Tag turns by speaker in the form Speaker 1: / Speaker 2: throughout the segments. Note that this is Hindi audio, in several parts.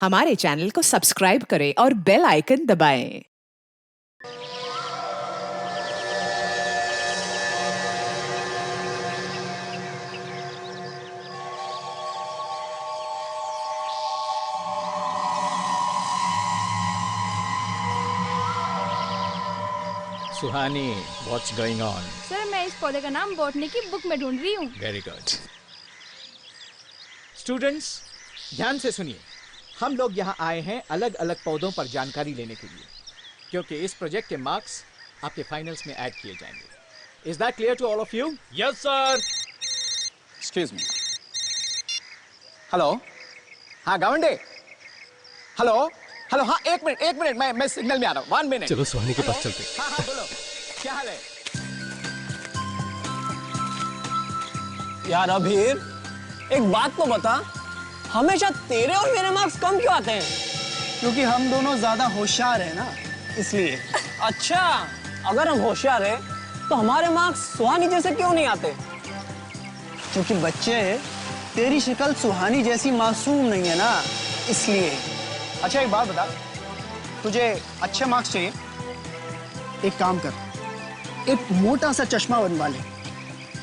Speaker 1: हमारे चैनल को सब्सक्राइब करें और बेल आइकन दबाएं।
Speaker 2: सुहानी, what's going on?
Speaker 3: सर मैं इस पौधे का नाम बॉटनी की बुक में ढूंढ रही हूँ।
Speaker 2: Very good. Students, ध्यान से सुनिए। हम लोग यहाँ आए हैं अलग अलग पौधों पर जानकारी लेने के लिए, क्योंकि इस प्रोजेक्ट के मार्क्स आपके फाइनल्स में ऐड किए जाएंगे। Is that clear to all of you?
Speaker 4: Yes, sir.
Speaker 2: Excuse me. Hello, हाँ गावंडे। हेलो, हेलो, हाँ एक मिनट, मैं सिग्नल में आ रहा हूँ। 1 minute.
Speaker 4: चलो सुहानी के पास चलते।
Speaker 2: हाँ बोलो, क्या हाल है?
Speaker 5: यार अभीर, एक बात तो बता, हमेशा तेरे और मेरे मार्क्स कम क्यों आते हैं?
Speaker 6: क्योंकि हम दोनों ज्यादा होशियार हैं ना, इसलिए।
Speaker 5: अच्छा, अगर हम होशियार हैं, तो हमारे मार्क्स सुहानी जैसे क्यों नहीं आते?
Speaker 6: क्योंकि बच्चे, तेरी शक्ल सुहानी जैसी मासूम नहीं है ना, इसलिए। अच्छा एक बात बता, तुझे अच्छे मार्क्स चाहिए? एक काम कर, एक मोटा सा चश्मा बनवा ले,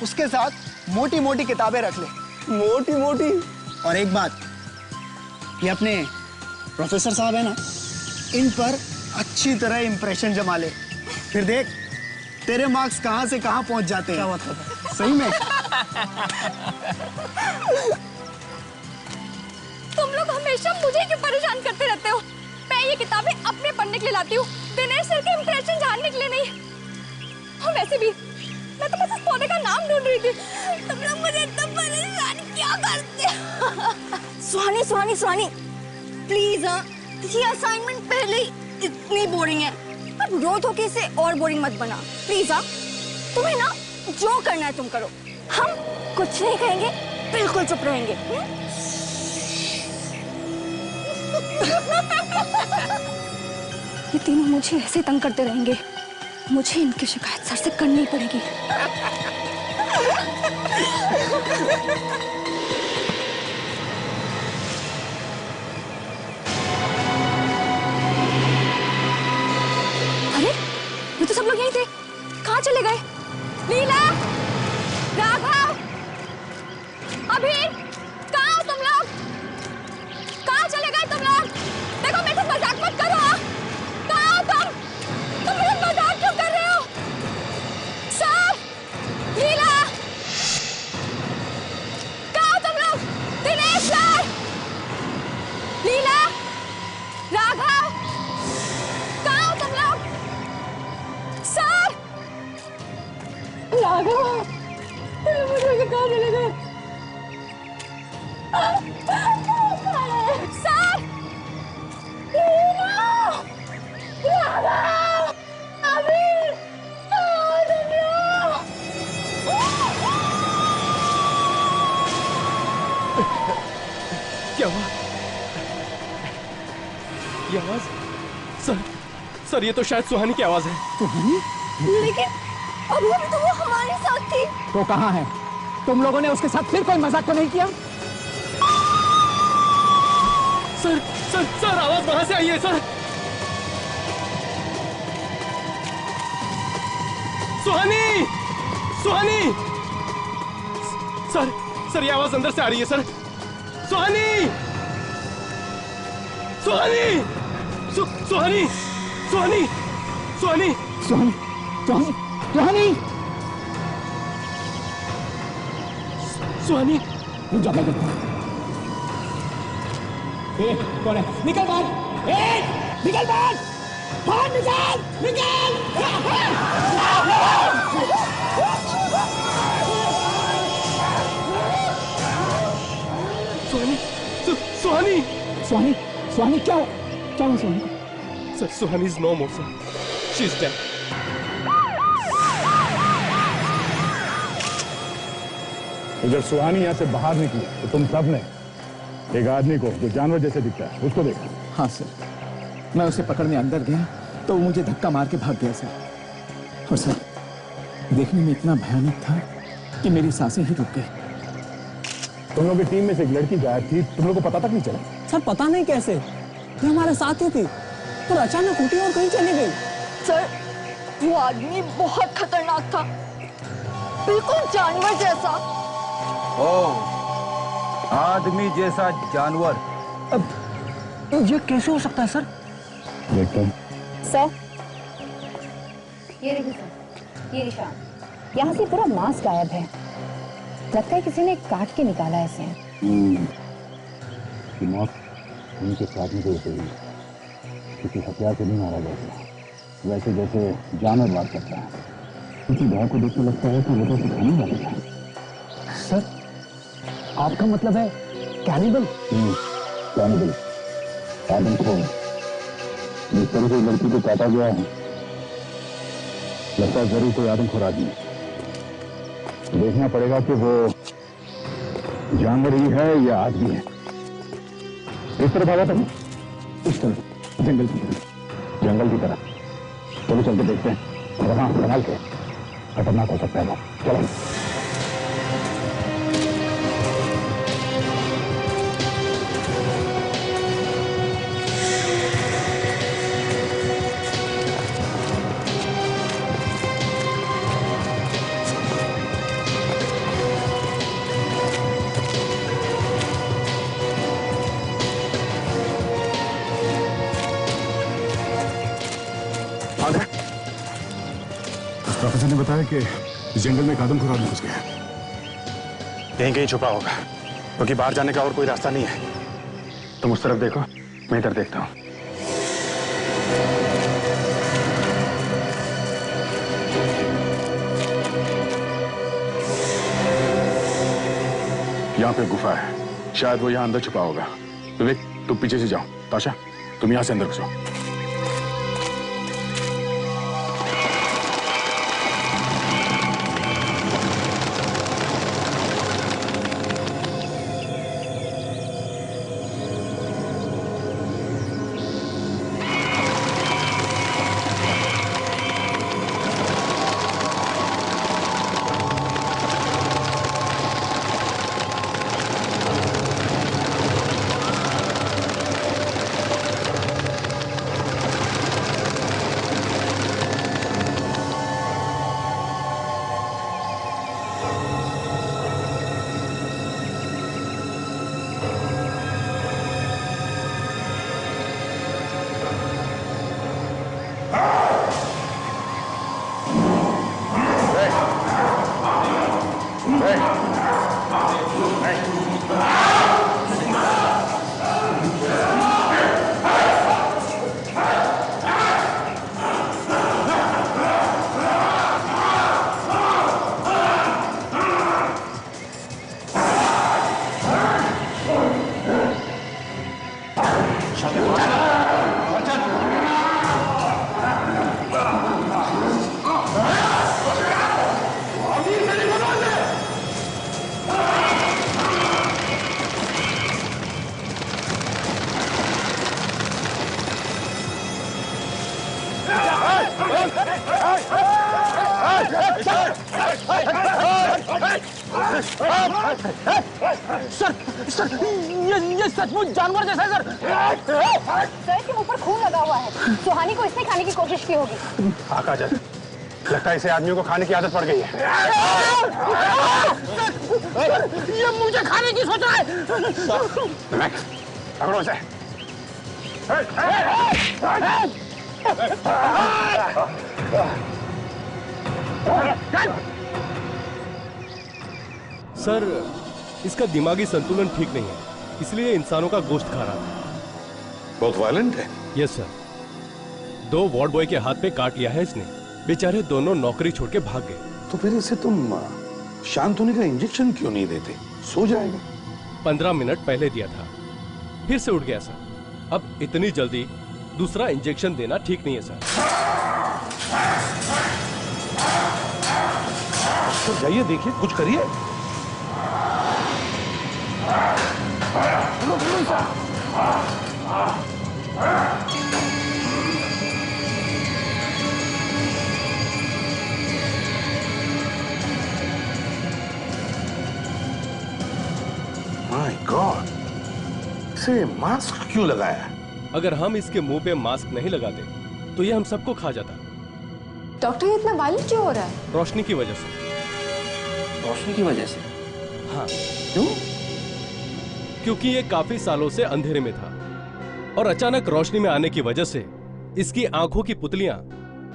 Speaker 6: उसके साथ मोटी मोटी किताबें रख ले।
Speaker 5: मोटी मोटी?
Speaker 6: और एक बात, ये अपने प्रोफेसर साहब है ना, इन पर अच्छी तरह इंप्रेशन जमा ले, फिर देख तेरे मार्क्स कहां से कहां पहुंच जाते हैं।
Speaker 5: क्या मतलब है?
Speaker 6: सही में।
Speaker 3: तुम लोग हमेशा मुझे क्यों परेशान करते रहते हो? मैं ये किताबें अपने पढ़ने के लिए लाती हूँ, दिनेश सर के इंप्रेशन झाड़ने के लिए नहीं। और वैसे भी मैं तो बस इस पौधे का नाम ढूंढ रही थी। तुम लोग मुझे इतना परेशान क्यों करते हो?
Speaker 7: सुहानी प्लीज, ये असाइनमेंट पहले ही इतनी बोरिंग है, अब रोज होके इसे और बोरिंग मत बना प्लीज। तुम्हें ना जो करना है तुम करो, हम कुछ नहीं कहेंगे, बिल्कुल चुप रहेंगे। ये तीनों मुझे ऐसे तंग करते रहेंगे, मुझे इनकी शिकायत सर से करनी पड़ेगी। अरे ये तो सब लोग यहीं थे, कहाँ चले गए? लीला, राघव, अभी कहाँ हो तुम लोग? कहाँ चले गए तुम लोग? देखो मेरे से मजाक मत करो। कहाँ हो तुम मेरे साथ मजाक क्यों कर रहे हो? सर, लीला, कहाँ हो तुम लोग? दिनेश सर, लीला, राघव, कहाँ हो तुम लोग? सर, राघव, मुझे कहाँ चले गए? सर, लीला, राघव, अभी, तुम लोग?
Speaker 4: क्या हुआ? ये आवाज? सर ये तो शायद सुहानी की आवाज है।
Speaker 7: लेकिन अभी तो वो हमारे साथ थी।
Speaker 6: तो कहाँ है? तुम लोगों ने उसके साथ फिर कोई मजाक तो नहीं किया?
Speaker 4: सर आवाज वहां से आई है सर। सुहानी! सर ये आवाज अंदर से आ रही है सर। सुहानी!
Speaker 6: जा मैं देखता हूँ। कौन है? निकल बाहर! निकल बाहर! बाहर निकल! सुहानी क्या हुआ सुहानी को?
Speaker 4: Sir Suhani is no more sir, she is dead.
Speaker 8: जब सुहानी यहाँ से बाहर निकली तो तुम सब ने एक आदमी को जो जानवर जैसे दिखता है उसको देखा?
Speaker 6: हाँ सर, मैं उसे पकड़ने अंदर गया तो वो मुझे धक्का मार के भाग गया सर। और सर देखने में इतना भयानक था कि मेरी सांसें ही रुक गई।
Speaker 8: तुम लोग की टीम में से एक लड़की गायब थी, तुम लोग को पता तक नहीं चला?
Speaker 5: सर पता नहीं कैसे ये हमारे साथ ही थी, पर अचानक उठी और कहीं चली गई।
Speaker 3: सर वो आदमी बहुत खतरनाक था, बिल्कुल जानवर जैसा।
Speaker 9: आदमी जैसा जानवर?
Speaker 6: अब ये कैसे हो सकता है सर?
Speaker 8: देखते
Speaker 7: सर ये देखिए सर, ये निशान, यहाँ से पूरा मांस गायब है। लगता है किसी ने काट के निकाला है इसे।
Speaker 8: कि मौत उनके साथ में कोई हुई, किसी हथियार से नहीं मारा गया, वैसे जैसे जानवर मार सकता है। किसी भाव को देखने लगता है कि वजह से खाने वाला है।
Speaker 6: सर आपका मतलब है कैनिबल?
Speaker 8: कैनिबल, आदमखोर। जिस तरह से लड़की को काटा गया है, लगता है जरूर कोई आदमखोर आदमी। देखना पड़ेगा कि वो जानवर ही है या आदमी है। इस तरफ आया था, इस तरफ, जंगल की तरफ, जंगल की तरफ। चलो चल के देखते हैं। और हाँ, संभाल के, खतरनाक हो सकता है वो। चलो। प्रोफेसर ने बताया कि इस जंगल में एक आदमखोर आदमी घुस गया।
Speaker 10: कहीं कहीं छुपा होगा, क्योंकि बाहर जाने का और कोई रास्ता नहीं है। तुम उस तरफ देखो, मैं इधर देखता हूं। यहाँ पे गुफा है, शायद वो यहाँ अंदर छुपा होगा। विवेक तुम पीछे से जाओ, ताशा तुम यहाँ से अंदर घुसो।
Speaker 6: सर ये सचमुच जानवर जैसा है सर।
Speaker 7: सर के मुंह पर खून लगा हुआ है, सुहानी को इसने खाने की कोशिश की होगी।
Speaker 10: काजल, लगता है इसे आदमियों को खाने की आदत पड़ गई है।
Speaker 6: ये मुझे खाने की सोच रहा है।
Speaker 10: पकड़ो इसे।
Speaker 4: सर इसका दिमागी संतुलन ठीक नहीं है, इसलिए इंसानों का गोश्त खा रहा था।
Speaker 10: बहुत वायलेंट है।
Speaker 4: यस सर, 2 वार्ड बॉय के हाथ पे काट लिया है इसने। बेचारे दोनों नौकरी छोड़ के भाग गए।
Speaker 10: तो फिर इसे तुम शांत होने का इंजेक्शन क्यों नहीं देते? सो जाएगा।
Speaker 4: 15 मिनट पहले दिया था, फिर से उठ गया सर। अब इतनी जल्दी दूसरा इंजेक्शन देना ठीक नहीं है सर।
Speaker 10: तो जाइए देखिए, कुछ करिए। माय गॉड,
Speaker 11: इसे मास्क क्यों लगाया?
Speaker 4: अगर हम इसके मुंह पे मास्क नहीं लगाते तो ये हम सबको खा जाता।
Speaker 3: डॉक्टर ये इतना वायलेंट क्यों हो रहा है?
Speaker 4: रोशनी की वजह से।
Speaker 5: रोशनी की वजह से?
Speaker 4: हाँ।
Speaker 11: क्यों?
Speaker 4: क्योंकि ये काफी सालों से अंधेरे में था और अचानक रोशनी में आने की वजह से इसकी आंखों की पुतलियां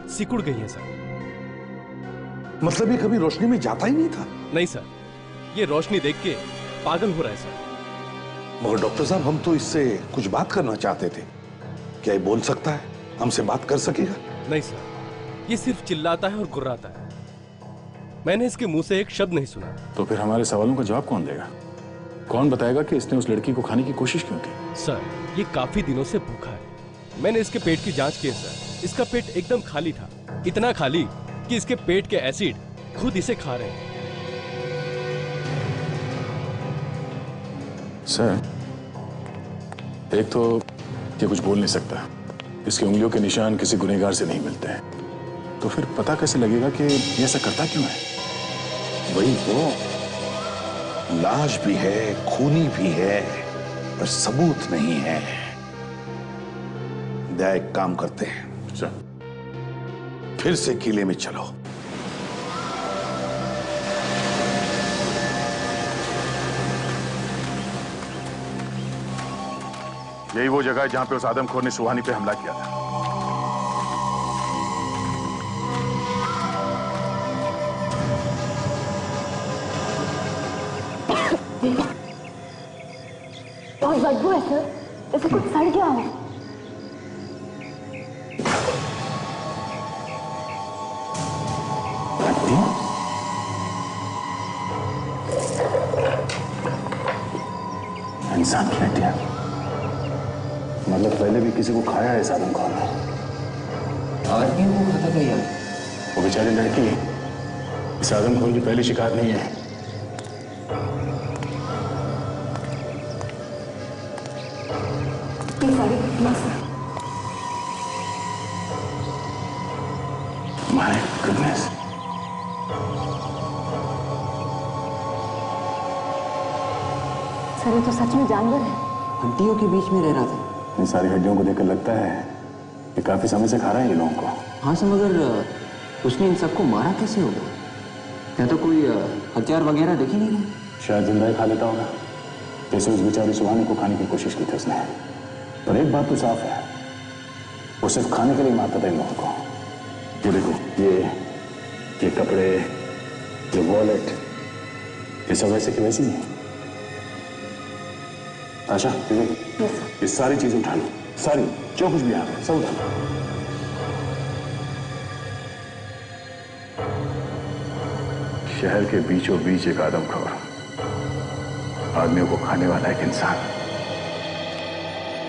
Speaker 4: सिकुड़ गई हैं सर।
Speaker 11: मतलब ये कभी रोशनी में जाता ही नहीं था?
Speaker 4: नहीं सर, ये रोशनी देख के पागल हो रहा है सर।
Speaker 11: मगर डॉक्टर साहब, हम तो इससे कुछ बात करना चाहते थे। क्या ये बोल सकता है? हमसे बात कर सकेगा?
Speaker 4: नहीं सर, ये सिर्फ चिल्लाता है और गुर्राता है। मैंने इसके मुंह से एक शब्द नहीं सुना।
Speaker 10: तो फिर हमारे सवालों का जवाब कौन देगा? कौन बताएगा कि इसने उस लड़की को खाने की कोशिश क्यों की?
Speaker 4: सर, ये काफी दिनों से भूखा है। मैंने इसके पेट की जांच की है सर। इसका पेट एकदम खाली था, इतना खाली कि इसके पेट के एसिड खुद इसे खा रहे हैं।
Speaker 10: सर, एक तो ये कुछ बोल नहीं सकता, इसकी उंगलियों के निशान किसी गुनहगार से नहीं मिलते हैं, तो फिर पता कैसे लगेगा कि ये ऐसा करता क्यों है?
Speaker 11: वही तो, लाश भी है, खूनी भी है, पर सबूत नहीं है। दया, एक काम करते हैं,
Speaker 10: सर,
Speaker 11: फिर से किले में चलो।
Speaker 10: यही वो जगह है जहां पे उस आदमखोर ने सुहानी पे हमला किया था।
Speaker 7: बहुत बदबू है सर, जैसे कुछ सड़ गया हो।
Speaker 10: इंसान की हड्डियां, मतलब पहले भी किसी को खाया है इस आदमखोर ने।
Speaker 5: और भी वो खाता था यार।
Speaker 10: वो बेचारी लड़की इस आदमखोर की पहली शिकार नहीं है।
Speaker 7: ये सारी घटना सर।
Speaker 10: My goodness.
Speaker 7: सर, ये तो सच में जानवर है।
Speaker 5: हड्डियों के बीच में रह रहा था।
Speaker 10: इन सारी हड्डियों को देखकर लगता है कि काफी समय से खा रहा है ये लोगों को।
Speaker 5: हाँ सर, मगर उसने इन सबको मारा कैसे होगा? या तो कोई हथियार वगैरह देखे नहीं गए?
Speaker 10: शायद जिंदा ही खा लेता होगा, जैसे उस बेचारी सुहानी को खाने की कोशिश की थी उसने। पर एक बात तो साफ है, वो सिर्फ खाने के लिए मारता था इन लोगों को। ये देखो, ये कपड़े, ये वॉलेट, ये सब वैसे की वैसी है। आशा, ये सारी चीजें उठा लो, सारी, जो कुछ भी यहाँ सब उठा लो। शहर के बीचों बीच एक आदमखोर, आदमियों को खाने वाला एक इंसान।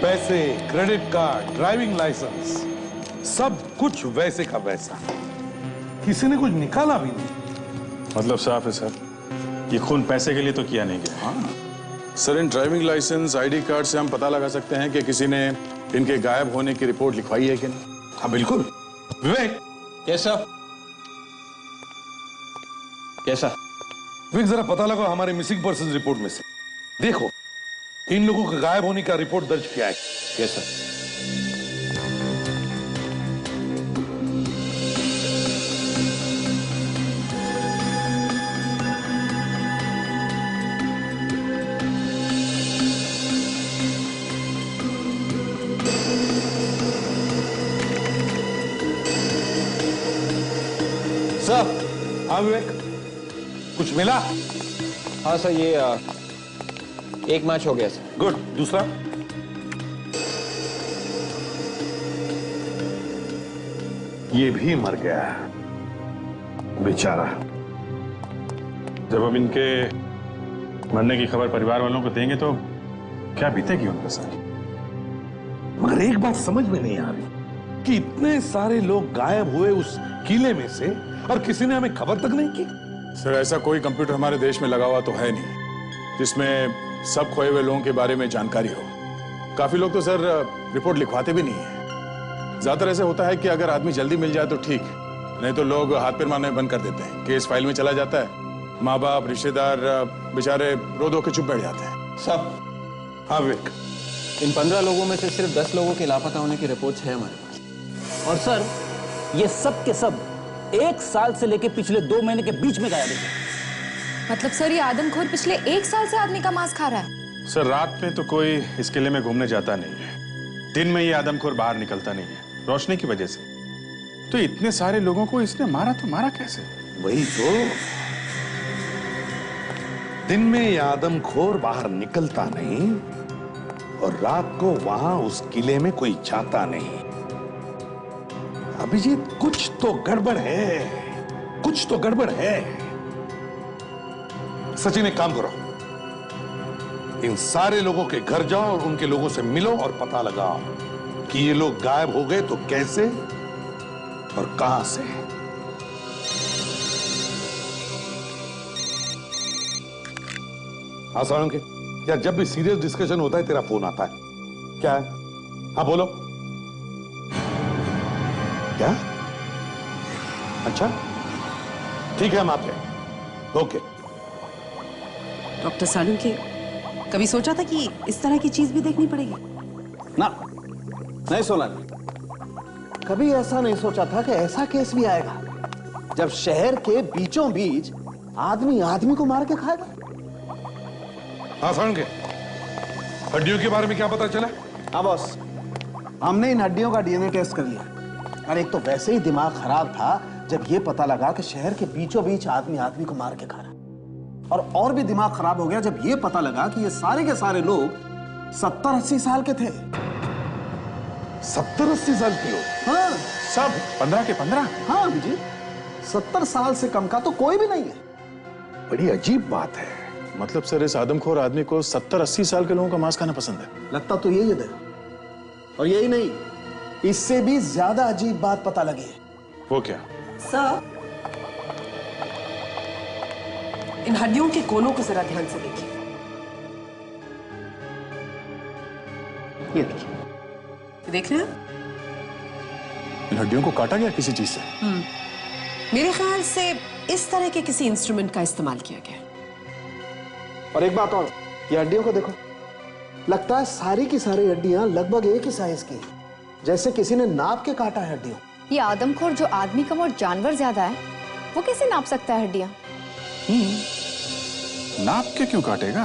Speaker 11: पैसे, क्रेडिट कार्ड, ड्राइविंग लाइसेंस, सब कुछ वैसे का वैसा। किसी ने कुछ निकाला भी नहीं।
Speaker 10: मतलब साफ है सर, ये खून पैसे के लिए तो किया नहीं गया।
Speaker 11: हाँ
Speaker 10: sir, in driving licence, ID card से हम पता लगा सकते हैं कि किसी ने इनके गायब होने की रिपोर्ट लिखवाई है कि नहीं।
Speaker 11: हाँ बिल्कुल। विवेक।
Speaker 5: Yes sir. कैसा?
Speaker 11: विवेक, जरा पता लगाओ हमारे मिसिंग पर्सन रिपोर्ट में से। देखो इन लोगों के गायब होने का रिपोर्ट दर्ज किया है।
Speaker 5: Yes sir.
Speaker 11: सर। हाँ विवेक, कुछ मिला?
Speaker 5: हाँ सर, ये एक मैच हो गया सर।
Speaker 11: गुड। दूसरा? ये भी मर गया बेचारा।
Speaker 10: जब हम इनके मरने की खबर परिवार वालों को देंगे तो क्या बीतेगी उनके साथ।
Speaker 11: मगर एक बात समझ में नहीं आ रही कि इतने सारे लोग गायब हुए उस किले में से और किसी ने हमें खबर तक नहीं की।
Speaker 10: सर, ऐसा कोई कंप्यूटर हमारे देश में लगा हुआ तो है नहीं जिसमें सब खोए हुए लोगों के बारे में जानकारी हो। काफी लोग तो सर रिपोर्ट लिखवाते भी नहीं है। ज्यादातर ऐसे होता है कि अगर आदमी जल्दी मिल जाए तो ठीक, नहीं तो लोग हाथ पैर मारने बंद कर देते हैं। केस फाइल में चला जाता है, माँ बाप रिश्तेदार बेचारे रो धो के चुप बैठ जाते हैं।
Speaker 11: सब। हाँ विवेक,
Speaker 5: इन 15 लोगों में से सिर्फ 10 लोगों के लापता होने की रिपोर्ट्स है हमारे पास।
Speaker 12: और सर, ये सब के सब 1 साल से लेके पिछले 2 महीने के बीच में गायब है।
Speaker 3: मतलब सर, ये आदमखोर पिछले 1 साल से आदमी का मांस खा रहा है?
Speaker 10: सर, रात में तो कोई इस किले में घूमने जाता नहीं है। दिन में ये आदमखोर बाहर निकलता नहीं है, रोशनी की वजह से। तो इतने सारे लोगों को इसने मारा तो मारा कैसे?
Speaker 11: वही तो, दिन में ये आदमखोर बाहर निकलता नहीं और रात को वहां उस किले में कोई जाता नहीं। अभिजीत, कुछ तो गड़बड़ है, कुछ तो गड़बड़ है। सचिन, एक काम करो, इन सारे लोगों के घर जाओ और उनके लोगों से मिलो और पता लगाओ कि ये लोग गायब हो गए तो कैसे और कहां से। हाँ सारंग, यार जब भी सीरियस डिस्कशन होता है तेरा फोन आता है, क्या है? हाँ बोलो। क्या? अच्छा ठीक है, हम आते हैं। ओके।
Speaker 13: डॉक्टर सालुंके, कभी सोचा था कि इस तरह की चीज भी देखनी पड़ेगी?
Speaker 6: ना, नहीं सोनाली, कभी ऐसा नहीं सोचा था कि ऐसा केस भी आएगा जब शहर के बीचों बीच आदमी आदमी को मार के खाएगा।
Speaker 11: हाँ सारंग, हड्डियों के बारे में क्या पता चला?
Speaker 6: हाँ बॉस, हमने इन हड्डियों का डीएनए टेस्ट कर लिया। और एक तो वैसे ही दिमाग खराब था जब ये पता लगा कि शहर के बीचों बीच आदमी आदमी को मार के खा रहा। और भी दिमाग खराब हो गया जब ये पता लगा कि ये सारे के सारे लोग 70-80 साल के थे।
Speaker 11: 70-80 साल के लोग?
Speaker 6: हाँ,
Speaker 10: सब 15 के 15?
Speaker 6: हाँ जी, 70 साल से कम का तो कोई भी नहीं है।
Speaker 11: बड़ी अजीब बात है।
Speaker 10: मतलब सर, इस आदमखोर आदमी को 70-80 साल के लोगों का मांस खाना पसंद है?
Speaker 6: लगता तो यही है। और यही नहीं, इससे भी ज्यादा अजीब बात पता लगी है।
Speaker 10: वो क्या?
Speaker 13: सर, इन हड्डियों के कोनों को जरा ध्यान से देखिए।
Speaker 6: ये देखिए,
Speaker 13: देख रहे हैं?
Speaker 10: इन हड्डियों को काटा गया किसी चीज से?
Speaker 13: मेरे ख्याल से इस तरह के किसी इंस्ट्रूमेंट का इस्तेमाल किया गया।
Speaker 6: और एक बात और, ये हड्डियों को देखो, लगता है सारी की सारी हड्डियां लगभग एक ही साइज की हैं, जैसे किसी ने नाप के काटा है हड्डियों।
Speaker 3: ये आदमखोर जो आदमी कम और जानवर ज्यादा है, वो कैसे नाप सकता है हड्डियां?
Speaker 10: नाप के क्यों काटेगा?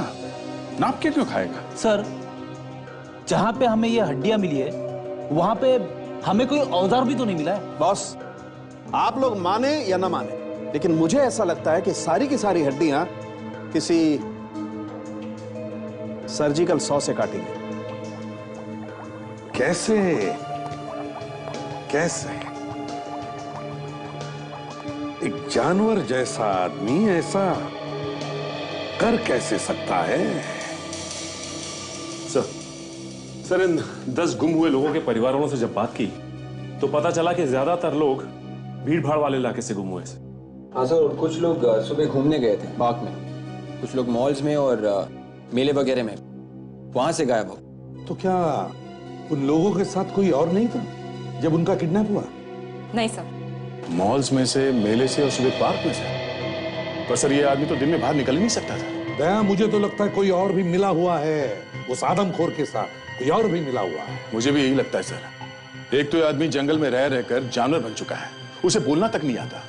Speaker 10: नाप के क्यों खाएगा?
Speaker 12: सर, जहां पे हमें ये हड्डियां मिली है, वहां पे हमें कोई औजार भी तो नहीं मिला है।
Speaker 6: बॉस, आप लोग माने या ना माने, लेकिन मुझे ऐसा लगता है कि सारी की सारी हड्डियां किसी सर्जिकल सॉ से काटी गई।
Speaker 11: कैसे? कैसे? एक जानवर जैसा आदमी ऐसा कर कैसे सकता है?
Speaker 14: सर, इन 10 गुम हुए लोगों के परिवारों से जब बात की तो पता चला कि ज्यादातर लोग भीड़ भाड़ वाले इलाके से गुम हुए थे।
Speaker 5: हाँ सर, कुछ लोग सुबह घूमने गए थे पार्क में, कुछ लोग मॉल्स में और मेले वगैरह में, वहां से गायब हो।
Speaker 11: तो क्या उन लोगों के साथ कोई और नहीं था जब उनका किडनैप हुआ?
Speaker 3: नहीं सर।
Speaker 10: मॉल्स में से, मेले से और सुबह पार्क में से? पर सर, ये आदमी तो दिन में बाहर निकल ही नहीं सकता था।
Speaker 11: दया, मुझे तो लगता है कोई और भी मिला हुआ है उस आदमखोर के साथ, कोई और भी मिला हुआ है।
Speaker 10: मुझे भी यही लगता है सर। एक तो ये आदमी जंगल में रह रहकर जानवर बन चुका है, उसे बोलना तक नहीं आता,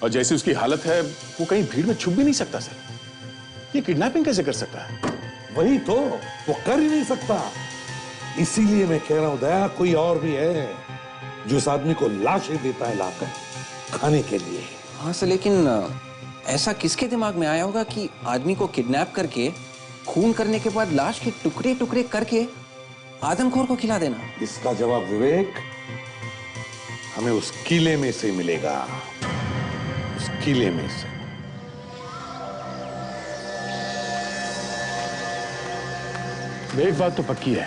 Speaker 10: और जैसी उसकी हालत है वो कहीं भीड़ में छुप भी नहीं सकता सर। ये किडनैपिंग कैसे कर सकता है?
Speaker 11: वही तो, वो कर ही नहीं सकता। इसीलिए मैं कह रहा हूं दया, कोई और भी है जो उस आदमी को लाशें देता है लाकर खाने के लिए।
Speaker 5: हाँ सर, लेकिन ऐसा किसके दिमाग में आया होगा कि आदमी को किडनैप करके खून करने के बाद लाश के टुकड़े टुकड़े करके आदमखोर को खिला देना?
Speaker 11: इसका जवाब विवेक हमें उस किले में से मिलेगा, उस किले में से।
Speaker 10: एक बात तो पक्की है,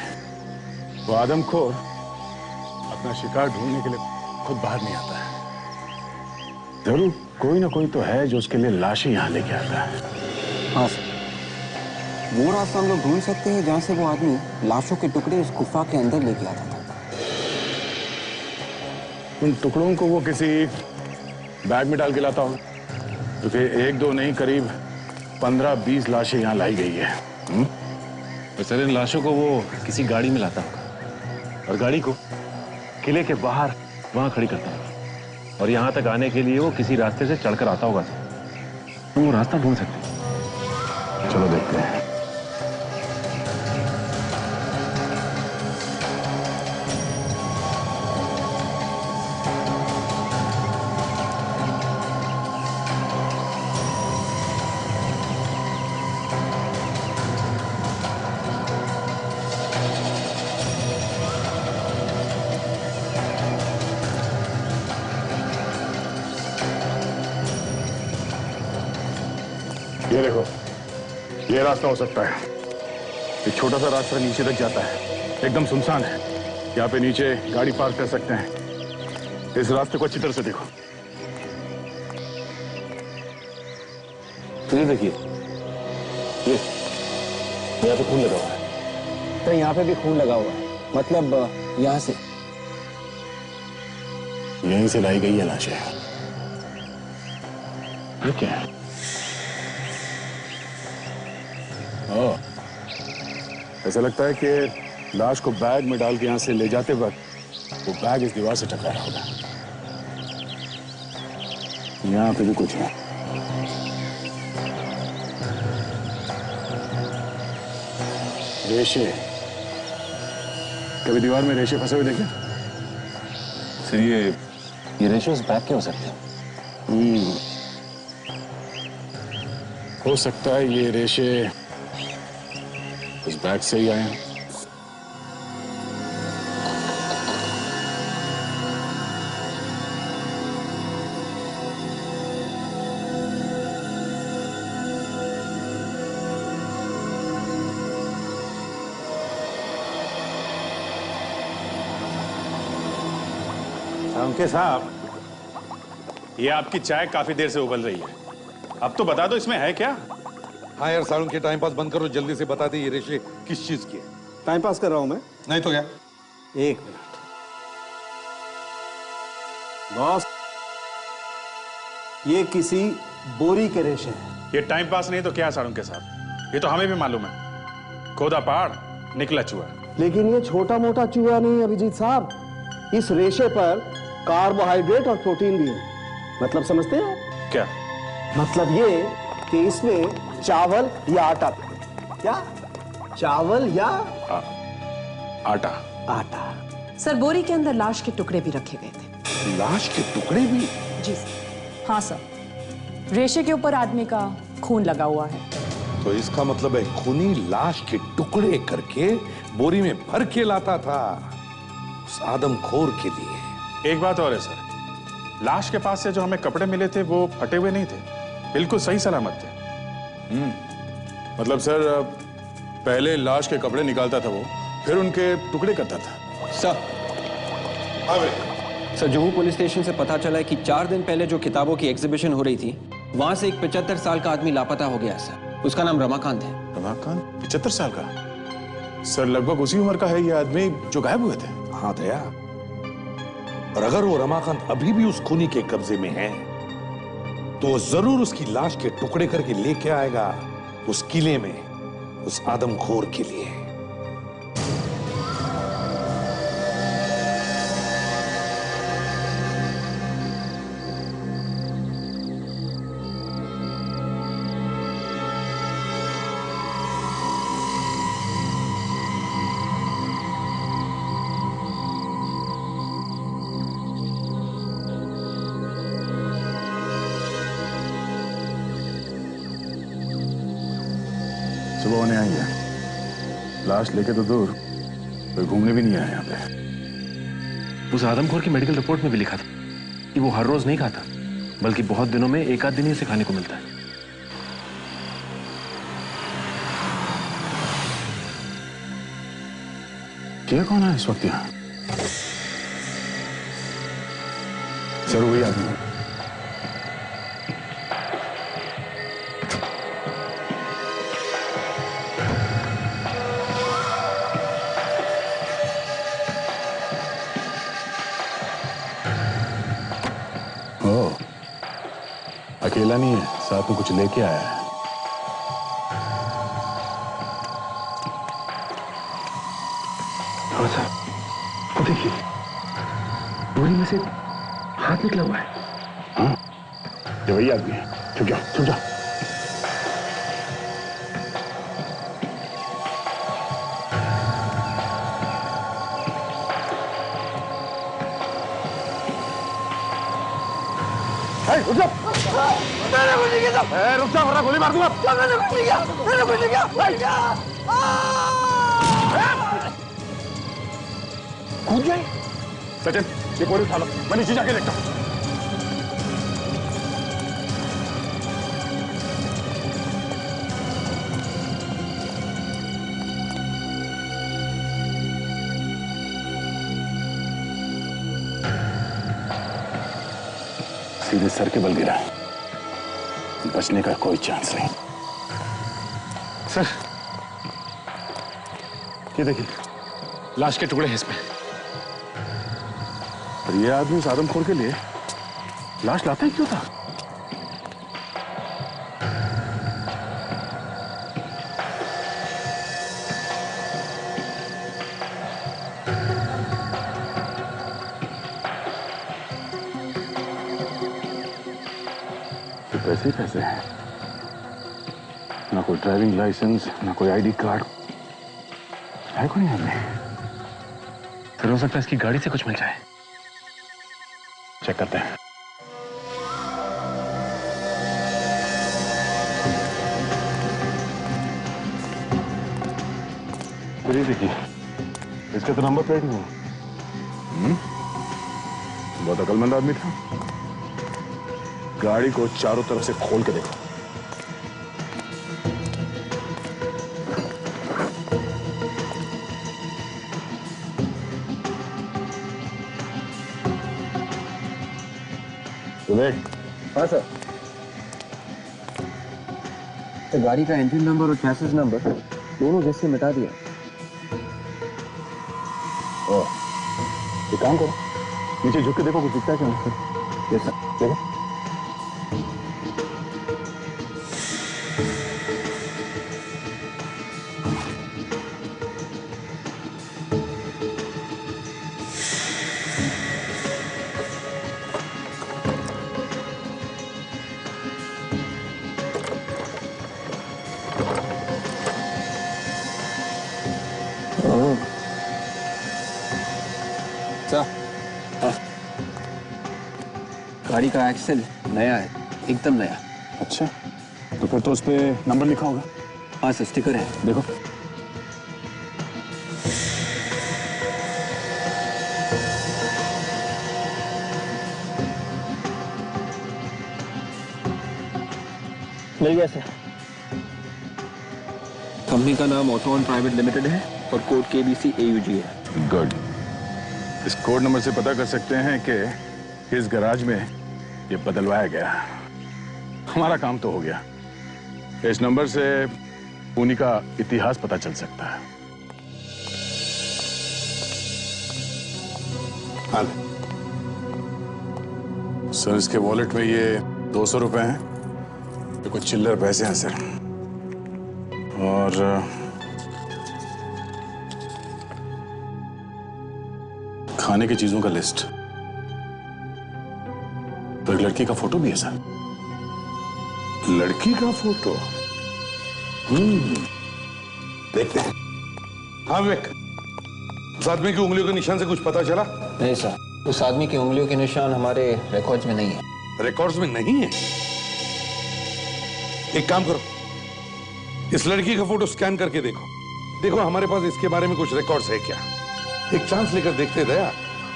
Speaker 10: वो आदमखोर अपना शिकार ढूंढने के लिए खुद बाहर नहीं आता है। जरूर कोई ना कोई तो है जो उसके लिए लाशें यहाँ लेके आता है।
Speaker 5: हाँ सर, वो रास्ता हम लोग ढूंढ सकते हैं जहाँ से वो आदमी लाशों के टुकड़े उस गुफा के अंदर लेके आता था।
Speaker 10: उन टुकड़ों को वो किसी बैग में डाल के लाता हो, क्योंकि 1-2 नहीं, करीब 15-20 लाशें यहाँ लाई गई है।
Speaker 14: तो सर इन लाशों को वो किसी गाड़ी में लाता होगा और गाड़ी को किले के बाहर वहां खड़ी करता होगा और यहां तक आने के लिए वो किसी रास्ते से चढ़कर आता होगा सर। तो वो रास्ता ढूंढ सकते हैं।
Speaker 10: चलो देखते हैं। ये देखो, ये रास्ता हो सकता है। एक छोटा सा रास्ता नीचे तक जाता है, एकदम सुनसान है। यहाँ पे नीचे गाड़ी पार्क कर सकते हैं। इस रास्ते को अच्छी तरह से देखो।
Speaker 14: ये देखिए, ये यहाँ पे खून लगा हुआ है।
Speaker 5: तो यहाँ पे भी खून लगा हुआ है, मतलब यहाँ से
Speaker 10: यहीं से लाई गई है लाशें। ये क्या है? ऐसा लगता है कि लाश को बैग में डाल के यहां से ले जाते वक्त वो बैग इस दीवार से टकराया होगा। यहां पे भी कुछ है। रेशे, कभी दीवार में रेशे फंसे हुए देखे?
Speaker 14: सर ये रेशे उस बैग के हो सकते हैं।
Speaker 10: हो सकता है ये रेशे उस बैग से ही आए हैं।
Speaker 15: अंके साहब, ये आपकी चाय काफी देर से उबल रही है। अब तो बता दो इसमें है क्या?
Speaker 11: हाँ यार, सारुण के टाइम पास बंद करो, जल्दी से बता दे ये रेशे किस चीज की है।
Speaker 6: टाइम पास कर रहा हूं मैं।
Speaker 11: नहीं तो क्या?
Speaker 6: एक मिनट बॉस, ये किसी बोरी के रेशे हैं।
Speaker 15: ये टाइम पास नहीं तो क्या सारुण के साहब? ये तो हमें भी मालूम है, खोदा पहाड़ निकला चूहा।
Speaker 6: लेकिन ये छोटा मोटा चूहा नहीं अभिजीत साहब, इस रेशे पर कार्बोहाइड्रेट और प्रोटीन भी है। मतलब समझते हैं
Speaker 15: क्या?
Speaker 6: मतलब ये कि इसमें चावल या आटा, क्या चावल या
Speaker 10: आटा।
Speaker 6: आटा।
Speaker 13: सर, बोरी के अंदर लाश के टुकड़े भी रखे गए थे।
Speaker 11: लाश के टुकड़े भी?
Speaker 13: जी सर। हाँ सर, रेशे के ऊपर आदमी का खून लगा हुआ है।
Speaker 11: तो इसका मतलब है खूनी लाश के टुकड़े करके बोरी में भर के लाता था उस आदमखोर के लिए।
Speaker 15: एक बात और है सर, लाश के पास से जो हमें कपड़े मिले थे वो फटे हुए नहीं थे, बिल्कुल सही सलामत थे।
Speaker 10: मतलब सर, पहले लाश के कपड़े निकालता था वो, फिर उनके टुकड़े करता था।
Speaker 5: सर, जुहू पुलिस स्टेशन से पता चला है कि 4 दिन पहले जो किताबों की एग्जीबिशन हो रही थी, वहां से एक 75 साल का आदमी लापता हो गया सर। उसका नाम रमाकांत है।
Speaker 10: रमाकांत? 75 साल का? सर, लगभग उसी उम्र का है ये आदमी जो गायब हुए थे।
Speaker 11: हाँ दया, और अगर वो रमाकांत अभी भी उस खूनी के कब्जे में है तो वो जरूर उसकी लाश के टुकड़े करके लेके आएगा उस किले में, उस आदमखोर के लिए।
Speaker 10: सुबह होने आई है, लाश लेके तो दूर, कोई घूमने भी नहीं आया यहाँ पे।
Speaker 14: उस आदमखोर की मेडिकल रिपोर्ट में भी लिखा था कि वो हर रोज नहीं खाता, बल्कि बहुत दिनों में एक आध दिन ही उसे खाने को मिलता है।
Speaker 10: क्या कौन है इस वक्त यहाँ? सर, वही आदमी है। अकेला नहीं है, साथ में कुछ लेके आया है।
Speaker 11: वो देखिए, बोरी में से हाथ निकला हुआ है। हाँ, ये वही आदमी है। छुप जाओ, छुप जाओ। रुक जाओ,
Speaker 6: मैंने कुछ नहीं किया।
Speaker 11: रुक जाओ वरना गोली मार दूंगा।
Speaker 6: मैंने कुछ नहीं किया, मैंने कुछ नहीं किया।
Speaker 11: कूद जाए। सचिन, ये बोरी उठा लो, मैं नीचे जाके देखता हूँ। सीधे सर के बल गिरा, बचने का कोई चांस नहीं।
Speaker 15: सर, ये देखिए, लाश के टुकड़े हैं इसमें।
Speaker 11: और ये आदमी उस आदमखोर के लिए लाश लाता ही क्यों था? तो पैसे ही पैसे हैं, ना कोई ड्राइविंग लाइसेंस, ना कोई आईडी कार्ड है। कोई नहीं हमें।
Speaker 14: फिर हो सकता है इसकी गाड़ी से कुछ मिल जाए।
Speaker 11: चेक करते हैं। फिर ये देखिए, इसका तो नंबर प्लेट नहीं है। बहुत अकलमंद आदमी था। गाड़ी को चारों तरफ से खोल के देखो।
Speaker 5: हाँ सर, तो गाड़ी का इंजन नंबर और चैसिस नंबर दोनों जैसे मिटा दिया।
Speaker 11: एक काम करो, नीचे झुक के देखो कुछ दिखता है क्या?
Speaker 5: Yes sir.
Speaker 11: देखो।
Speaker 5: गाड़ी का एक्सेल नया है, एकदम नया।
Speaker 11: अच्छा, तो फिर तो उस पे नंबर लिखा होगा।
Speaker 5: हाँ सर, स्टिकर है,
Speaker 11: देखो।
Speaker 5: मिल गया सर। कंपनी का नाम ऑटोन प्राइवेट लिमिटेड है और कोड KBC AUG है।
Speaker 11: गुड। इस कोड नंबर से पता कर सकते हैं कि किस गैराज में ये बदलवाया गया। हमारा काम तो हो गया। इस नंबर से पुणे का इतिहास पता चल सकता है। हाँ सर, इसके वॉलेट में ये 200 रुपए हैं, ये कुछ चिल्लर पैसे हैं सर, और खाने की चीजों का लिस्ट। तो एक लड़की का फोटो भी है सर। लड़की का फोटो? देखते हैं। हाँ विवेक, उस आदमी की उंगलियों के निशान से कुछ पता चला?
Speaker 5: नहीं सर, उस आदमी की उंगलियों के निशान हमारे रिकॉर्ड्स में नहीं है।
Speaker 11: रिकॉर्ड्स में नहीं है? एक काम करो, इस लड़की का फोटो स्कैन करके देखो। देखो हमारे पास इसके बारे में कुछ रिकॉर्ड्स है क्या। एक चांस लेकर देखते दया,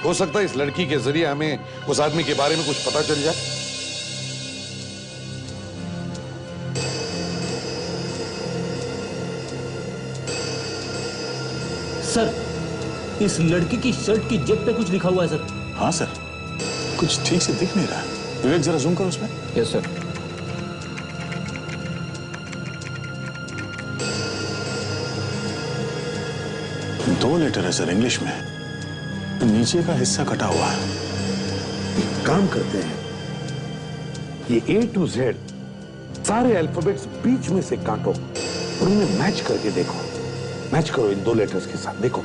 Speaker 11: हो सकता है इस लड़की के जरिए हमें उस आदमी के बारे में कुछ पता चल जाए।
Speaker 12: सर, इस लड़की की शर्ट की जेब पे कुछ लिखा हुआ है सर।
Speaker 11: हाँ सर, कुछ ठीक से दिख नहीं रहा। विवेक जरा जूम करो उसमें।
Speaker 5: Yes sir.
Speaker 11: दो लेटर है सर इंग्लिश में, नीचे का हिस्सा कटा हुआ है। एक काम करते हैं, ये A to Z सारे अल्फाबेट्स बीच में से काटो और उन्हें मैच करके देखो। मैच करो इन दो लेटर्स के साथ, देखो।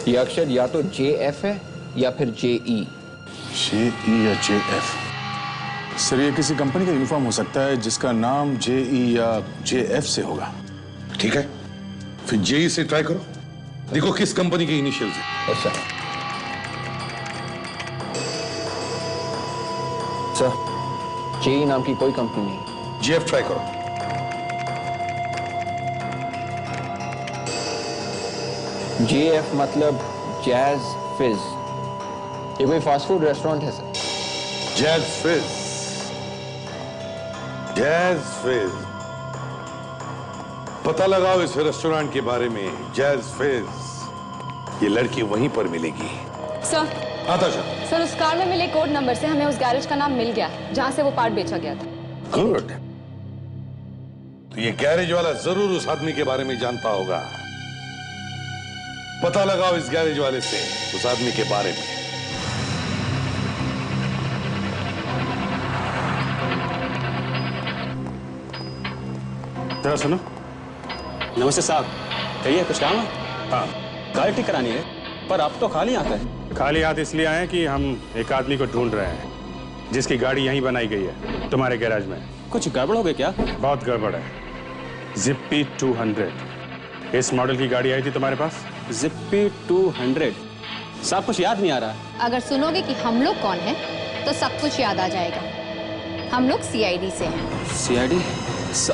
Speaker 5: ये अक्षर या तो JF है या फिर JE।
Speaker 15: JE या JF? सर ये किसी कंपनी का यूनिफॉर्म हो सकता है जिसका नाम JE या JF से होगा।
Speaker 11: ठीक है, फिर JE से ट्राई करो, देखो किस कंपनी के इनिशियल्स है।
Speaker 5: सर JE नाम की कोई कंपनी नहीं।
Speaker 11: JF ट्राई करो।
Speaker 5: JF मतलब जैज फिज। ये कोई फास्ट फूड रेस्टोरेंट है सर?
Speaker 11: जैज फिज, जैज फिज। पता लगाओ इस रेस्टोरेंट के बारे में, जैज फिज। ये लड़की वहीं पर मिलेगी।
Speaker 3: सर
Speaker 11: आता
Speaker 3: सर उस कार में मिले कोड नंबर से हमें उस गैरेज का नाम मिल गया जहां से वो पार्ट बेचा गया था।
Speaker 11: गुड। तो ये गैरेज वाला जरूर उस आदमी के बारे में जानता होगा। पता लगाओ इस गैरेज वाले से उस आदमी के बारे में।
Speaker 15: जरा सुनो।
Speaker 6: नमस्ते साहब, कहिए कुछ काम है?
Speaker 15: हाँ,
Speaker 6: गाड़ी ठीक करानी है, पर आप तो खाली आते हैं।
Speaker 15: खाली हाथ इसलिए आए कि हम एक आदमी को ढूंढ रहे हैं जिसकी गाड़ी यहीं बनाई गई है तुम्हारे गैराज में।
Speaker 6: कुछ गड़बड़ हो गई क्या?
Speaker 15: बहुत गड़बड़ है। जिप्पी 200 इस मॉडल की गाड़ी आई थी तुम्हारे पास।
Speaker 6: जिप्पी 200? साहब कुछ याद नहीं आ रहा।
Speaker 7: अगर सुनोगे कि हम लोग कौन हैं, तो सब कुछ याद आ जाएगा। हम लोग CID से हैं।
Speaker 6: CID?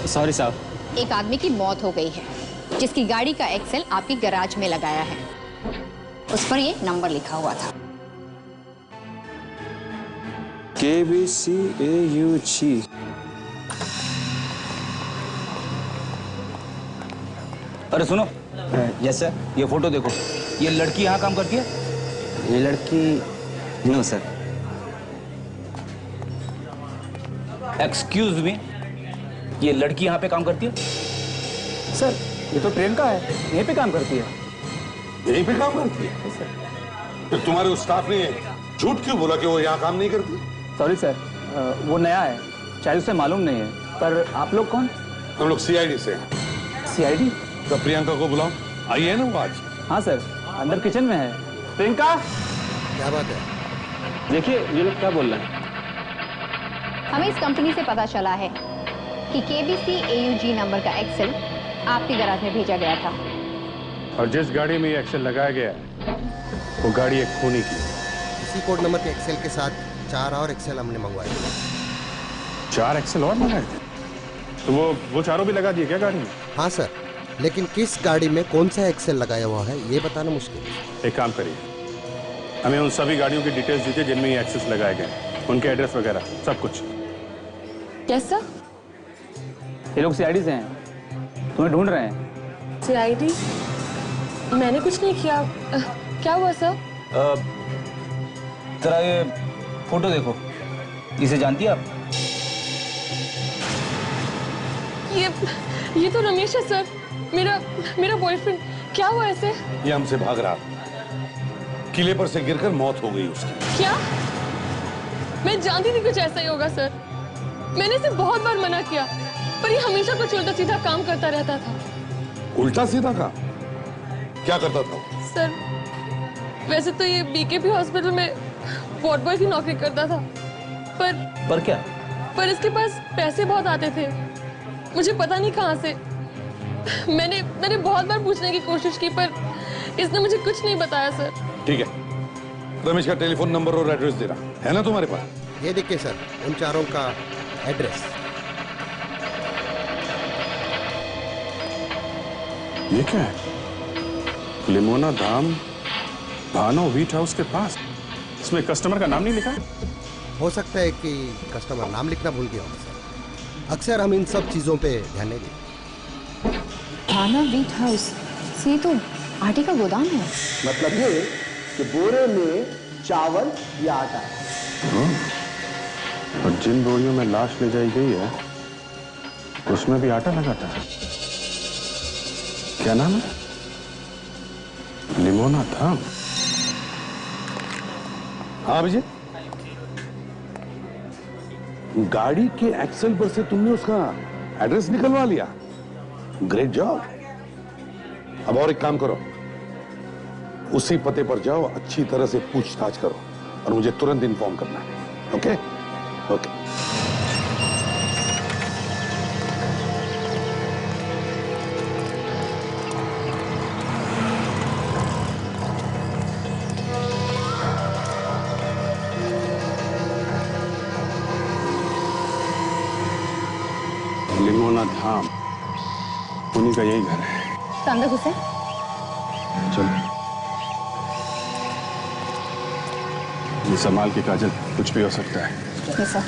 Speaker 6: सॉरी साहब।
Speaker 7: एक आदमी की मौत हो गई है जिसकी गाड़ी का एक्सेल आपकी गैराज में लगाया है। उस पर ये नंबर लिखा हुआ था।
Speaker 6: KBCAUG। अरे सुनो।
Speaker 12: Yes sir. ये फोटो देखो, ये लड़की यहाँ काम करती है?
Speaker 6: ये लड़की नो सर।
Speaker 12: एक्सक्यूज मी, ये लड़की यहाँ पे काम करती है?
Speaker 6: सर ये तो ट्रेन का है, यहीं पे काम करती है।
Speaker 11: यहीं पे काम करती है? तो तुम्हारे उस स्टाफ ने झूठ क्यों बोला कि वो यहाँ काम नहीं करती?
Speaker 6: सॉरी सर, वो नया है, शायद उसे मालूम नहीं है। पर आप लोग कौन?
Speaker 11: हम लोग CID से हैं।
Speaker 6: CID?
Speaker 11: तो प्रियंका को बुलाओ, आई है ना वो आज?
Speaker 6: हाँ सर, अंदर किचन में है। प्रियंका,
Speaker 16: क्या बात है?
Speaker 6: देखिए ये लोग क्या बोल रहे हैं।
Speaker 7: हमें इस कंपनी से पता चला है कि KBCAUG नंबर का एक्सेल आपके गैराज में भेजा गया था।
Speaker 15: और जिस गाड़ी में ये एक्सेल लगाया गया है वो गाड़ी एक खूनी की।
Speaker 16: इसी कोड नंबर के एक्सेल के साथ 4 और एक्सेल हमने मंगवाए।
Speaker 15: 4 एक्सेल और मंगाए थे? तो वो चारों भी लगा दिए क्या गाड़ी में?
Speaker 16: हाँ सर, लेकिन किस गाड़ी में कौन सा एक्सेल लगाया हुआ है ये बताना मुश्किल है।
Speaker 15: एक काम करिए, हमें उन सभी गाड़ियों की डिटेल्स दीजिए जिनमें ये एक्सेस लगाए गए, उनके एड्रेस वगैरह सब कुछ।
Speaker 3: कैसा?
Speaker 6: ये लोग CID से हैं, तुम्हें ढूंढ रहे हैं।
Speaker 3: CID? मैंने कुछ नहीं किया। क्या हुआ सर?
Speaker 12: जरा ये फोटो देखो, इसे जानती है आप?
Speaker 3: ये तो रमेश है सर, मेरा बॉयफ्रेंड। क्या हुआ ऐसे?
Speaker 11: ये हमसे भाग रहा था, किले पर से गिरकर मौत हो गई उसकी।
Speaker 3: क्या? मैं जानती थी कुछ ऐसा ही होगा सर। मैंने इसे बहुत बार मना किया, पर ये हमेशा कुछ उल्टा सीधा काम करता रहता था।
Speaker 11: उल्टा सीधा काम? क्या करता था?
Speaker 3: सर वैसे तो ये BKP हॉस्पिटल में वार्ड बॉय की नौकरी करता था,
Speaker 12: पर क्या?
Speaker 3: पर इसके पास पैसे बहुत आते थे, मुझे पता नहीं कहाँ से। मैंने बहुत बार पूछने की कोशिश की, पर इसने मुझे कुछ नहीं बताया सर।
Speaker 11: ठीक है, रमेश का टेलीफोन नंबर और एड्रेस देना है ना तुम्हारे पास?
Speaker 16: ये देखिए सर, उन चारों का एड्रेस।
Speaker 15: ये क्या है? लिमोना धाम भानो व्हीट हाउस के पास। इसमें कस्टमर का नाम नहीं लिखा है?
Speaker 16: हो सकता है कि कस्टमर नाम लिखना भूल गया होगा सर। अक्सर हम इन सब चीजों पे ध्यान नहीं देते।
Speaker 7: भानो व्हीट हाउस, ये तो आटे का गोदाम है।
Speaker 6: मतलब ये कि बोरे में चावल या आटा है।
Speaker 15: और जिन बोरियों में लाश ले जाई गई है उसमें भी आटा लगाता है। क्या नाम है? लिमोना धाम।
Speaker 11: हाँ विजय, गाड़ी के एक्सेल पर से तुमने उसका एड्रेस निकलवा लिया। Great job. अब और एक काम करो, उसी पते पर जाओ, अच्छी तरह से पूछताछ करो और मुझे तुरंत इन्फॉर्म करना है। Okay okay.
Speaker 15: लिमोना धाम, उन्हीं का यही घर है।
Speaker 3: तो अंदर घुसे।
Speaker 15: चलो ये संभाल के काजल, कुछ भी हो सकता है।
Speaker 3: जी सर।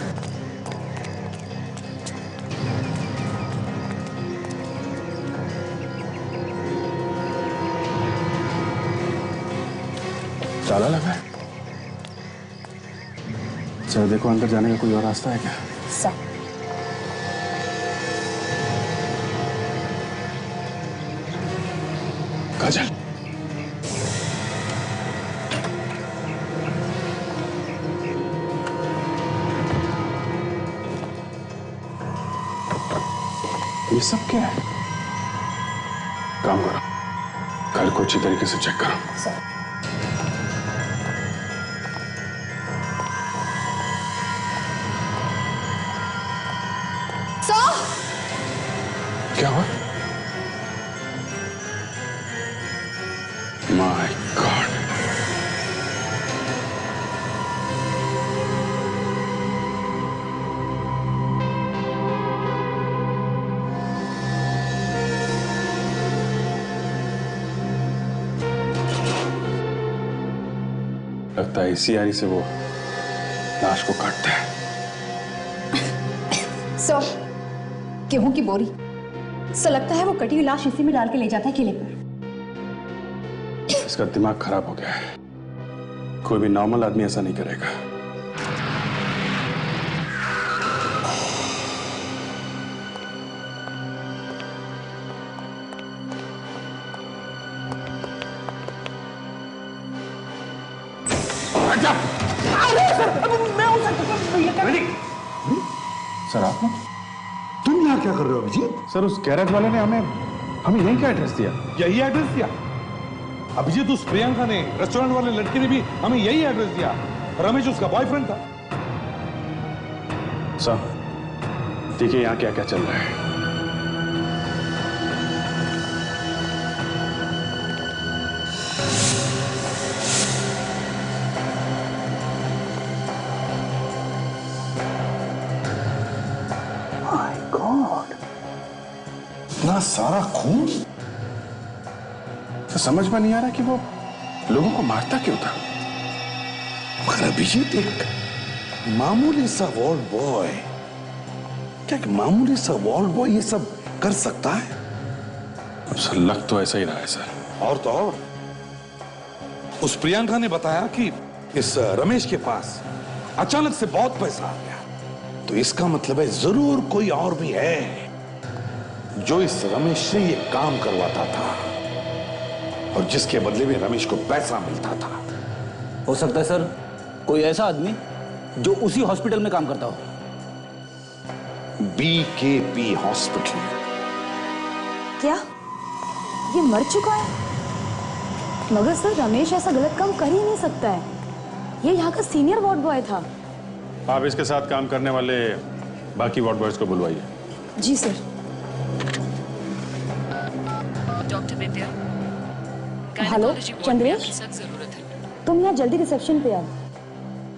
Speaker 15: ताला लगा है। चलो देखो अंदर जाने का कोई और रास्ता है क्या?
Speaker 3: सर।
Speaker 15: काजल, ये सब क्या है? काम करो, घर को अच्छी तरीके से चेक करो।
Speaker 3: सर।
Speaker 15: क्या हुआ? माय गॉड, लगता है इसी आरी से वो लाश को काटते हैं।
Speaker 3: सर, गेहूं की बोरी। सर लगता है वो कटी हुई लाश इसी में डाल के ले जाता है किले पर।
Speaker 15: इसका दिमाग खराब हो गया है, कोई भी नॉर्मल आदमी ऐसा नहीं करेगा। सर आप
Speaker 11: तुम यहाँ क्या कर रहे हो अभिजीत?
Speaker 15: सर उस गैरेज वाले ने हमें यही क्या एड्रेस दिया?
Speaker 11: यही एड्रेस दिया अभिजीत? उस प्रियंका ने, रेस्टोरेंट वाले लड़के ने भी हमें यही एड्रेस दिया। रमेश उसका बॉयफ्रेंड था।
Speaker 15: सर देखिए यहाँ क्या क्या चल रहा है।
Speaker 11: माय गॉड, इतना सारा खून।
Speaker 15: तो समझ में नहीं आ रहा कि वो लोगों को मारता क्यों था।
Speaker 11: मगर अभिजीत एक मामूली सा वॉर्ड बॉय, क्या एक मामूली सा वॉर्ड बॉय ये सब कर सकता है?
Speaker 15: अब सर लग तो ऐसा ही रहा है सर।
Speaker 11: और तो और उस प्रियंका ने बताया कि इस रमेश के पास अचानक से बहुत पैसा आ गया, तो इसका मतलब है जरूर कोई और भी है जो इस रमेश से ये काम करवाता था और जिसके बदले में रमेश को पैसा मिलता था।
Speaker 12: हो सकता है सर कोई ऐसा आदमी जो उसी हॉस्पिटल में काम करता हो।
Speaker 11: BKP hospital.
Speaker 3: क्या ये मर चुका है? मगर सर रमेश ऐसा गलत काम कर ही नहीं सकता है, ये यहाँ का सीनियर वार्ड बॉय था।
Speaker 15: आप इसके साथ काम करने वाले बाकी वार्ड बॉयज को बुलवाइए।
Speaker 3: जी सर।
Speaker 17: डॉक्टर विद्या,
Speaker 3: हेलो चंद्रेश, तुम यहाँ जल्दी रिसेप्शन पे आओ।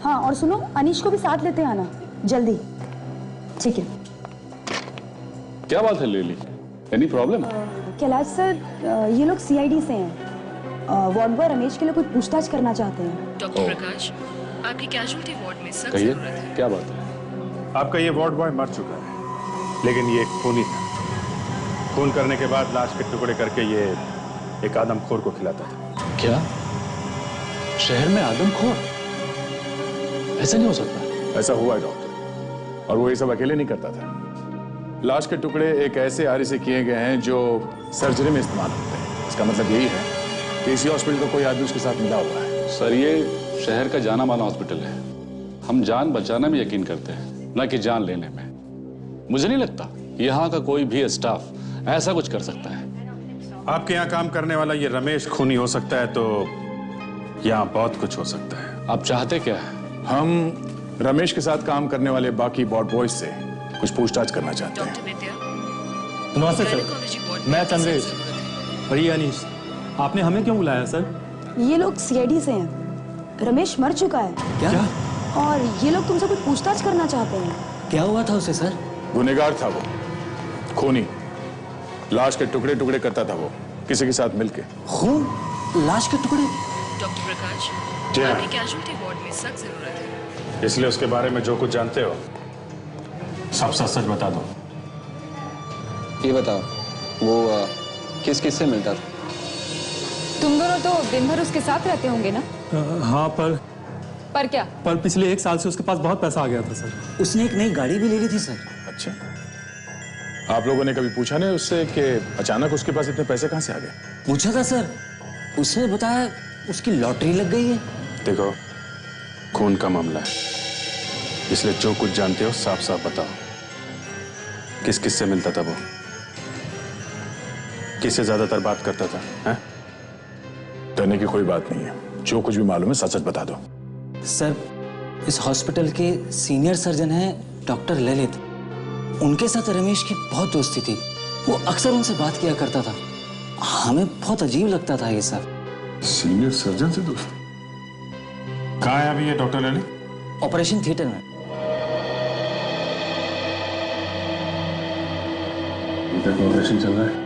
Speaker 3: हाँ और सुनो, अनीश को भी साथ लेते आना जल्दी। ठीक है।
Speaker 14: क्या बात है lily, any problem?
Speaker 3: Kailash sir, ये लोग CID से हैं। वार्ड बॉय रमेश के लिए कुछ पूछताछ करना चाहते हैं।
Speaker 17: डॉक्टर प्रकाश, आपकी कैजुअलिटी वार्ड में सख्त
Speaker 14: कहिए,
Speaker 17: जरूरत है।
Speaker 14: क्या बात है?
Speaker 15: आपका ये वार्ड बॉय मर चुका है, लेकिन ये एक खूनी था। खून करने के बाद लाश के टुकड़े करके ये एक आदमखोर को खिलाता था।
Speaker 14: क्या शहर में आदमखोर? ऐसा नहीं हो सकता।
Speaker 15: ऐसा हुआ है डॉक्टर, और वो ये सब अकेले नहीं करता था। लाश के टुकड़े एक ऐसे आरी से किए गए हैं जो सर्जरी में इस्तेमाल होते हैं। इसका मतलब यही है कि इसी हॉस्पिटल को कोई आदमी उसके साथ मिला हुआ है।
Speaker 14: सर ये शहर का जाना माना हॉस्पिटल है, हम जान बचाने में यकीन करते हैं, न कि जान लेने में। मुझे नहीं लगता यहाँ का कोई भी स्टाफ ऐसा कुछ कर सकता है।
Speaker 15: आपके यहाँ काम करने वाला ये रमेश खूनी हो सकता है तो यहाँ बहुत कुछ हो सकता है।
Speaker 4: आप चाहते क्या है?
Speaker 15: हम रमेश के साथ काम करने वाले बाकी वार्ड बॉयज से कुछ पूछताछ करना चाहते हैं।
Speaker 17: डॉक्टर विद्या,
Speaker 18: नमस्ते सर,
Speaker 17: गायनेकोलॉजी वार्ड
Speaker 18: मैं
Speaker 17: में
Speaker 18: चंद्रेश। और ये अनीश, आपने हमें क्यों बुलाया सर?
Speaker 7: ये लोग सीआईडी से हैं। रमेश मर चुका है।
Speaker 18: क्या?
Speaker 7: और ये लोग तुमसे कुछ पूछताछ करना चाहते हैं।
Speaker 12: क्या हुआ था उसे सर?
Speaker 15: गुनहगार था वो, खूनी, लाश के टुकड़े टुकड़े करता था वो किसी के साथ मिलके।
Speaker 12: खून? लाश के टुकड़े?
Speaker 17: डॉक्टर प्रकाश,
Speaker 15: जी हाँ।
Speaker 17: आपकी कैजुअल्टी वार्ड में सख्त जरूरत है।
Speaker 15: इसलिए उसके बारे में जो कुछ जानते हो सब सच सच बता दो।
Speaker 5: ये बताओ, वो किस किस से मिलता था?
Speaker 3: तुम दोनों तो दिन भर उसके साथ रहते होंगे ना?
Speaker 18: हाँ,
Speaker 3: पर क्या?
Speaker 18: पर पिछले 1 साल से उसके पास बहुत पैसा आ गया था सर।
Speaker 12: उसने एक नई गाड़ी भी ले ली थी सर।
Speaker 15: अच्छा, आप लोगों ने कभी पूछा नहीं उससे कि अचानक उसके पास इतने पैसे कहां से आ गए?
Speaker 12: पूछा था सर, उसने बताया उसकी लॉटरी लग गई है।
Speaker 15: देखो, खून का मामला है, इसलिए जो कुछ जानते हो साफ साफ बताओ। किस किस से मिलता था वो? किससे ज्यादातर बात करता था? हैं? डरने की कोई बात नहीं है, जो कुछ भी मालूम है सच सच बता दो।
Speaker 12: सर, इस हॉस्पिटल के सीनियर सर्जन हैं डॉक्टर ललित। उनके साथ रमेश की बहुत दोस्ती थी। वो अक्सर उनसे बात किया करता था। हमें बहुत अजीब लगता था ये सब।
Speaker 15: सीनियर सर्जन से दोस्ती? कहाँ है अभी ये डॉक्टर ललित?
Speaker 12: ऑपरेशन थिएटर में।
Speaker 15: ऑपरेशन चल रहा है?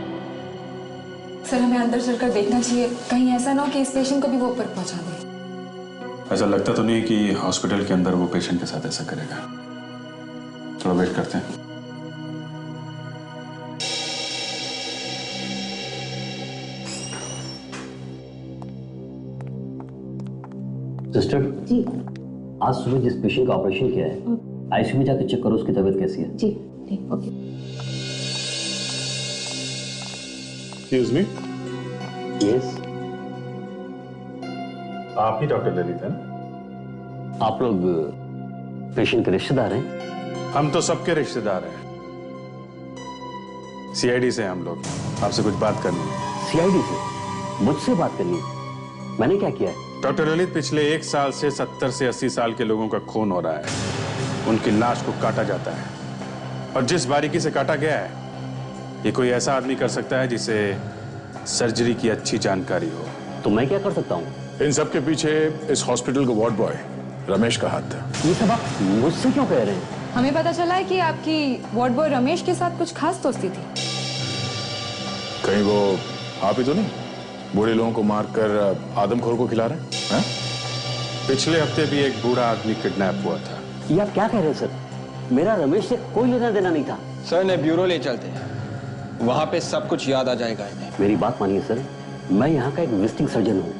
Speaker 3: सर, हमें अंदर चलकर देखना चाहिए, कहीं ऐसा ना हो कि इस पेशेंट को भी वो ऊपर पहुंचा दे।
Speaker 15: ऐसा लगता तो नहीं कि हॉस्पिटल के अंदर वो पेशेंट के साथ ऐसा करेगा। थोड़ा वेट करते हैं।
Speaker 19: सिस्टर जी, आज सुबह जिस पेशेंट का ऑपरेशन किया है, आईसीयू में जाकर चेक करो उसकी तबीयत कैसी है।
Speaker 3: जी ठीक, ओके।
Speaker 15: Excuse me.
Speaker 19: यस,
Speaker 15: आप ही डॉक्टर ललित हैं?
Speaker 19: आप लोग पेशेंट के रिश्तेदार हैं?
Speaker 15: हम तो सबके रिश्तेदार हैं। सीआईडी से हम लोग, आपसे कुछ बात करनी है।
Speaker 19: सीआईडी से? मुझसे बात करनी है? मैंने क्या किया है?
Speaker 15: डॉक्टर ललित, पिछले 1 साल से 70 से 80 साल के लोगों का खून हो रहा है। उनकी लाश को काटा जाता है, और जिस बारीकी से काटा गया है, ये कोई ऐसा आदमी कर सकता है जिसे सर्जरी की अच्छी जानकारी हो।
Speaker 19: तो मैं क्या कर सकता हूँ?
Speaker 15: इन सब के पीछे इस हॉस्पिटल का वार्ड बॉय रमेश का हाथ था।
Speaker 19: ये सब आप मुझसे क्यों कह रहे हैं?
Speaker 3: हमें पता चला है कि आपकी वार्ड बॉय रमेश के साथ कुछ खास दोस्ती थी।
Speaker 15: कहीं वो आप ही तो नहीं, बूढ़े लोगों को मारकर आदमखोर को खिला रहे हैं? पिछले हफ्ते भी एक बूढ़ा आदमी किडनैप हुआ था।
Speaker 19: ये आप क्या कह रहे हैं सर? मेरा रमेश से कोई लेना देना नहीं था।
Speaker 5: सर ने ब्यूरो ले चलते, वहां पे सब कुछ याद आ जाएगा इन्हें।
Speaker 19: मेरी बात मानिए सर, मैं यहाँ का एक विजिटिंग सर्जन हूँ,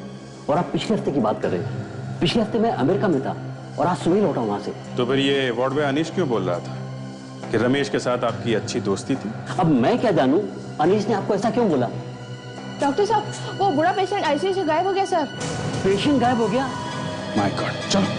Speaker 19: और आप पिछले हफ्ते की बात कर रहे हैं। पिछले हफ्ते मैं अमेरिका में था और आज सुबह लौटा वहां से।
Speaker 15: तो फिर ये वार्ड बॉय अनीश क्यों बोल रहा था कि रमेश के साथ आपकी अच्छी दोस्ती थी?
Speaker 19: अब मैं क्या जानूं, अनीश ने आपको ऐसा क्यों बोला?
Speaker 7: डॉक्टर साहब, वो बूढ़ा पेशेंट आईसीयू से गायब हो गया सर।
Speaker 19: पेशेंट गायब हो गया?
Speaker 15: माय गॉड, चलो।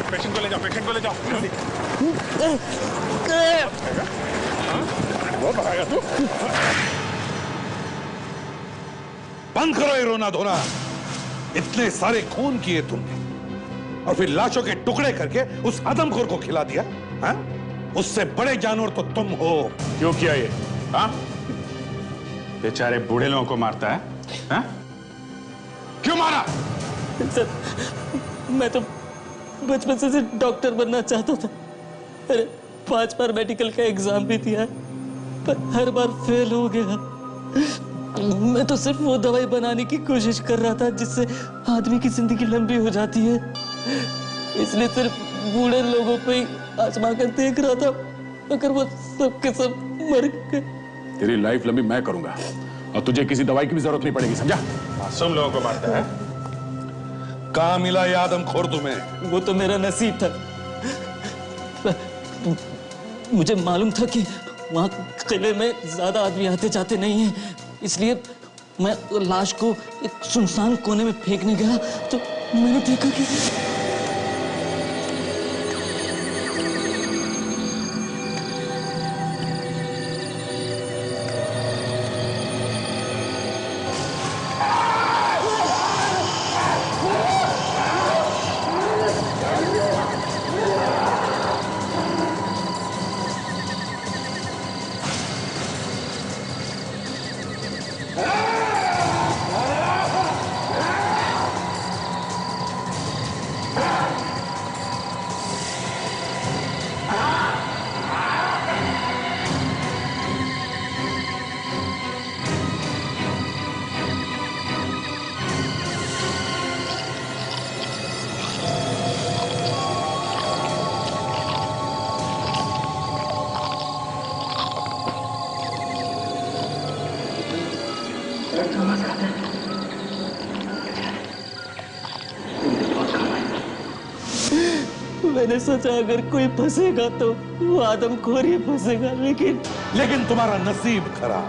Speaker 15: पेशेंट को ले जाओ। वो भागा तू।
Speaker 11: बंद करो ये रोना धोना। इतने सारे खून किए तुमने और फिर लाशों के टुकड़े करके उस आदमखोर को खिला दिया। हाँ? उससे बड़े जानवर तो तुम हो।
Speaker 15: क्यों किया ये? हाँ? बेचारे बूढ़े लोगों को मारता है? हाँ? क्यों मारा?
Speaker 12: सर, मैं तो बचपन से डॉक्टर बनना चाहता था। अरे 5 बार मेडिकल का एग्जाम भी दिया, पर हर बार फेल हो गया। मैं तो सिर्फ वो दवाई बनाने की कोशिश कर रहा था जिससे आदमी की जिंदगी लंबी हो जाती है। इसलिए सिर्फ बूढ़े लोगों पे ही आजमा कर देख रहा था, अगर वो सब के सब मर गए।
Speaker 15: तेरी लाइफ लंबी मैं करूंगा और तुझे किसी दवाई की भी जरूरत नहीं पड़ेगी, समझा?
Speaker 11: मासूम लोगों को मारता है। कहाँ मिला ये आदमखोर तुम्हें?
Speaker 12: वो तो मेरा नसीब था। मुझे मालूम था कि वहां किले में ज्यादा आदमी आते जाते नहीं हैं, इसलिए मैं लाश को एक सुनसान कोने में फेंकने गया तो मैंने देखा कि मैंने सोचा अगर कोई फंसेगा तो वो आदमखोर ही फंसेगा, लेकिन
Speaker 11: तुम्हारा नसीब खराब।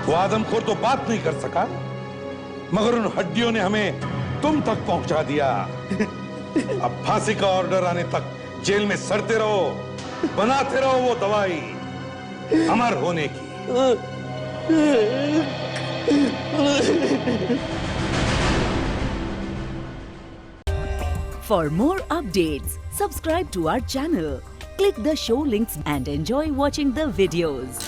Speaker 11: वो आदमखोर तो बात नहीं कर सका, मगर उन हड्डियों ने हमें तुम तक पहुंचा दिया। अब फांसी का ऑर्डर आने तक जेल में सड़ते रहो, बनाते रहो वो दवाई अमर होने की।
Speaker 1: For more updates, subscribe to our channel, click the show links and enjoy watching the videos.